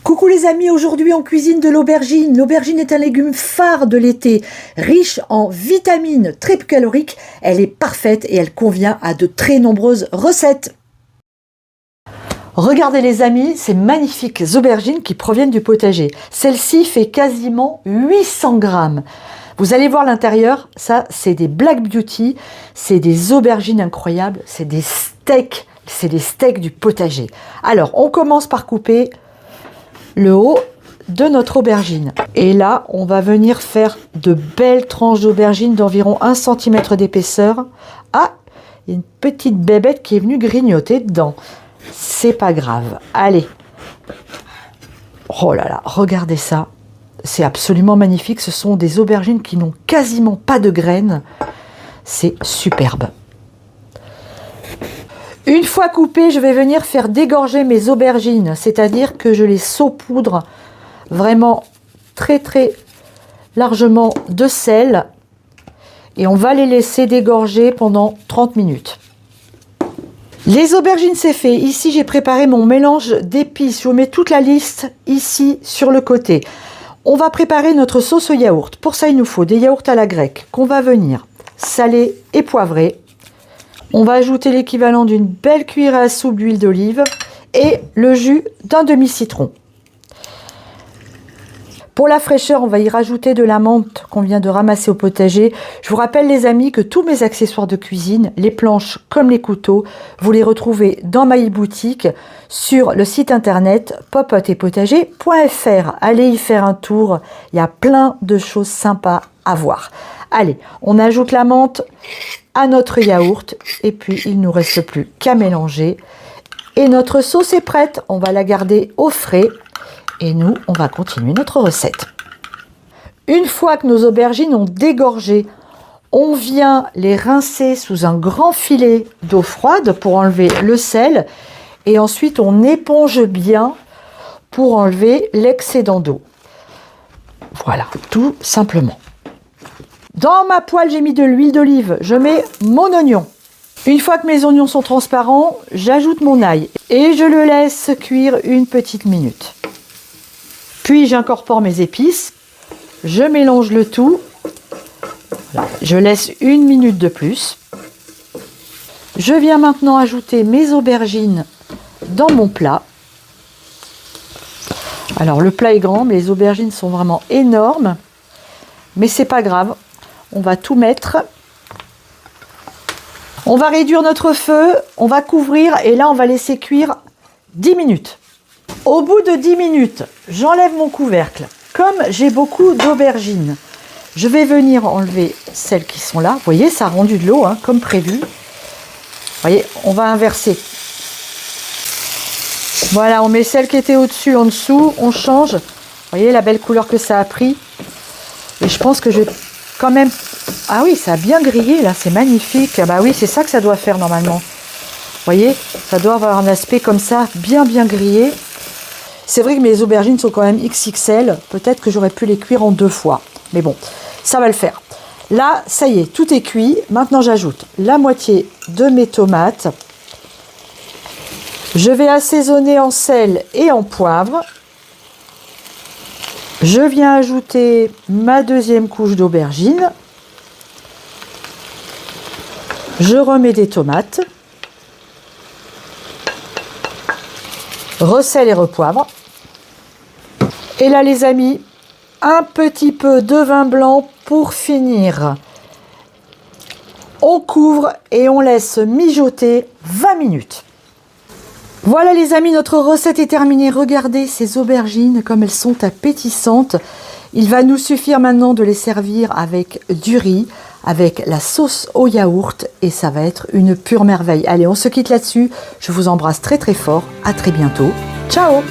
Coucou les amis, aujourd'hui on cuisine de l'aubergine. L'aubergine est un légume phare de l'été, riche en vitamines, très peu calorique. Elle est parfaite et elle convient à de très nombreuses recettes. Regardez les amis, ces magnifiques aubergines qui proviennent du potager. Celle-ci fait quasiment 800 grammes. Vous allez voir l'intérieur, ça c'est des Black Beauty, c'est des aubergines incroyables, c'est des steaks du potager. Alors on commence par couper le haut de notre aubergine. Et là, on va venir faire de belles tranches d'aubergine d'environ 1 cm d'épaisseur. Ah, il y a une petite bébête qui est venue grignoter dedans. C'est pas grave. Allez. Oh là là, regardez ça. C'est absolument magnifique. Ce sont des aubergines qui n'ont quasiment pas de graines. C'est superbe. Une fois coupées, je vais venir faire dégorger mes aubergines, c'est-à-dire que je les saupoudre vraiment très largement de sel et on va les laisser dégorger pendant 30 minutes. Les aubergines, c'est fait. Ici, j'ai préparé mon mélange d'épices. Je vous mets toute la liste ici sur le côté. On va préparer notre sauce au yaourt. Pour ça, il nous faut des yaourts à la grecque qu'on va venir saler et poivrer. On va ajouter l'équivalent d'une belle cuillère à soupe d'huile d'olive et le jus d'un demi-citron. Pour la fraîcheur, on va y rajouter de la menthe qu'on vient de ramasser au potager. Je vous rappelle les amis que tous mes accessoires de cuisine, les planches comme les couteaux, vous les retrouvez dans ma e-boutique sur le site internet popotespotager.fr. Allez y faire un tour, il y a plein de choses sympas à voir. Allez, on ajoute la menthe à notre yaourt et puis il ne nous reste plus qu'à mélanger. Et notre sauce est prête, on va la garder au frais. Et nous, on va continuer notre recette. Une fois que nos aubergines ont dégorgé, on vient les rincer sous un grand filet d'eau froide pour enlever le sel. Et ensuite, on éponge bien pour enlever l'excédent d'eau. Voilà, tout simplement. Dans ma poêle, j'ai mis de l'huile d'olive. Je mets mon oignon. Une fois que mes oignons sont transparents, j'ajoute mon ail. Et je le laisse cuire une petite minute. Puis j'incorpore mes épices, je mélange le tout, voilà, je laisse 1 minute de plus. Je viens maintenant ajouter mes aubergines dans mon plat. Alors le plat est grand, mais les aubergines sont vraiment énormes, mais c'est pas grave, on va tout mettre. On va réduire notre feu, on va couvrir et là on va laisser cuire 10 minutes. Au bout de 10 minutes, j'enlève mon couvercle. Comme j'ai beaucoup d'aubergines, je vais venir enlever celles qui sont là. Vous voyez, ça a rendu de l'eau, hein, comme prévu. Vous voyez, on va inverser. Voilà, on met celles qui étaient au-dessus, en dessous, on change. Vous voyez la belle couleur que ça a pris. Et je pense que je vais quand même... Ah oui, ça a bien grillé, là, c'est magnifique. Ah bah oui, c'est ça que ça doit faire normalement. Vous voyez, ça doit avoir un aspect comme ça, bien grillé. C'est vrai que mes aubergines sont quand même XXL. Peut-être que j'aurais pu les cuire en 2 fois. Mais bon, ça va le faire. Là, ça y est, tout est cuit. Maintenant, j'ajoute la moitié de mes tomates. Je vais assaisonner en sel et en poivre. Je viens ajouter ma deuxième couche d'aubergine. Je remets des tomates. Recèle et repoivre. Et là les amis, un petit peu de vin blanc pour finir. On couvre et on laisse mijoter 20 minutes. Voilà les amis, notre recette est terminée. Regardez ces aubergines comme elles sont appétissantes. Il va nous suffire maintenant de les servir avec du riz, avec la sauce au yaourt et ça va être une pure merveille. Allez, on se quitte là-dessus. Je vous embrasse très fort. À très bientôt. Ciao!